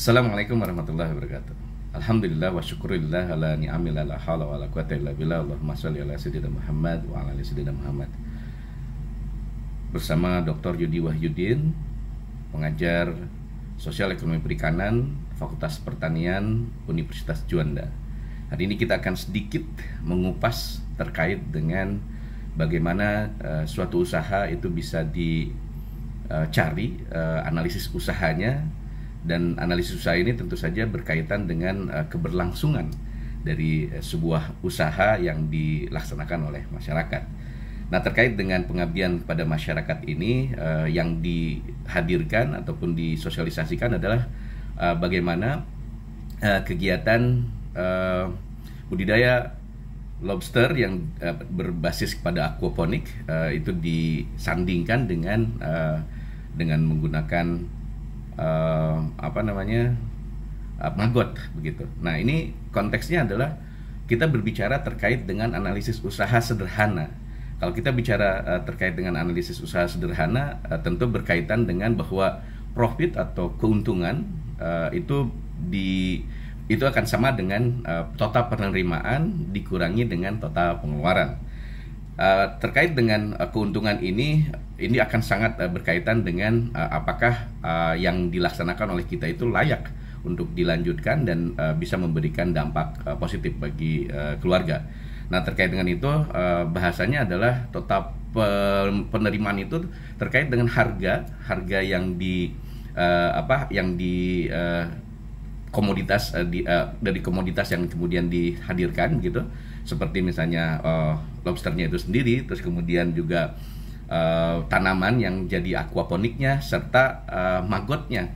Assalamualaikum warahmatullahi wabarakatuh. Alhamdulillah wa syukurillah ala ni'amil la hawla wa la quwata illa billah. Allahumma shalli ala sayyidina Muhammad wa ala ali sayyidina Muhammad. Bersama Dr. Yudi Wahyudin, pengajar Sosial Ekonomi Perikanan, Fakultas Pertanian, Universitas Juanda. Hari ini kita akan sedikit mengupas terkait dengan bagaimana suatu usaha itu bisa dicari analisis usahanya. Dan analisis usaha ini tentu saja berkaitan dengan keberlangsungan dari sebuah usaha yang dilaksanakan oleh masyarakat. Nah, terkait dengan pengabdian pada masyarakat ini, yang dihadirkan ataupun disosialisasikan adalah bagaimana kegiatan budidaya lobster yang berbasis kepada aquaponik itu disandingkan dengan menggunakan maggot begitu. Nah, ini konteksnya adalah kita berbicara terkait dengan analisis usaha sederhana. Kalau kita bicara terkait dengan analisis usaha sederhana, tentu berkaitan dengan bahwa profit atau keuntungan itu akan sama dengan total penerimaan dikurangi dengan total pengeluaran. Terkait dengan keuntungan ini akan sangat berkaitan dengan apakah yang dilaksanakan oleh kita itu layak untuk dilanjutkan dan bisa memberikan dampak positif bagi keluarga. Nah, terkait dengan itu bahasanya adalah total penerimaan itu terkait dengan harga yang komoditas dari komoditas yang kemudian dihadirkan gitu, seperti misalnya lobsternya itu sendiri, terus kemudian juga tanaman yang jadi aquaponiknya serta maggotnya.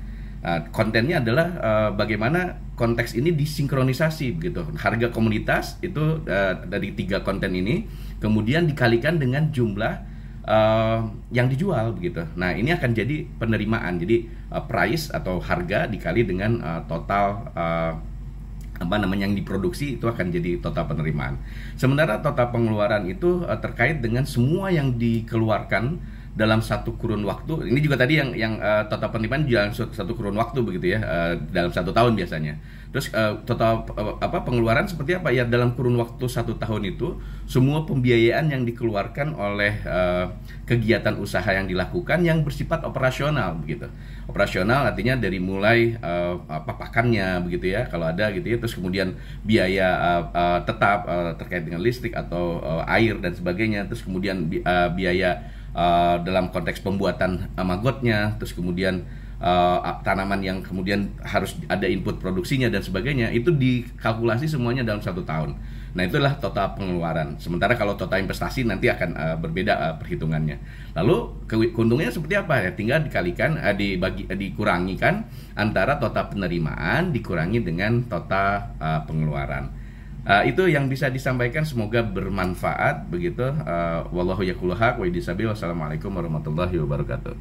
Kontennya adalah bagaimana konteks ini disinkronisasi begitu. Harga komoditas itu dari 3 konten ini kemudian dikalikan dengan jumlah yang dijual begitu. Nah, ini akan jadi penerimaan. Jadi price atau harga dikali dengan total yang diproduksi, itu akan jadi total penerimaan. Sementara total pengeluaran itu terkait dengan semua yang dikeluarkan dalam satu kurun waktu. Ini juga tadi yang total penerimaan dalam satu kurun waktu begitu ya, dalam 1 tahun biasanya. Terus total pengeluaran seperti apa ya, dalam kurun waktu 1 tahun itu semua pembiayaan yang dikeluarkan oleh kegiatan usaha yang dilakukan yang bersifat operasional begitu. Operasional artinya dari mulai pakannya begitu ya, kalau ada gitu ya, terus kemudian biaya tetap terkait dengan listrik atau air dan sebagainya, terus kemudian biaya dalam konteks pembuatan maggotnya, terus kemudian tanaman yang kemudian harus ada input produksinya dan sebagainya, itu dikalkulasi semuanya dalam 1 tahun. Nah, itulah total pengeluaran. Sementara kalau total investasi nanti akan berbeda perhitungannya. Lalu keuntungannya seperti apa ya? Tinggal dikalikan, dikurangikan antara total penerimaan dikurangi dengan total pengeluaran. Itu yang bisa disampaikan, semoga bermanfaat begitu. Wallahu yaqulu haq wa yahdi sabil. Wassalamualaikum warahmatullahi wabarakatuh.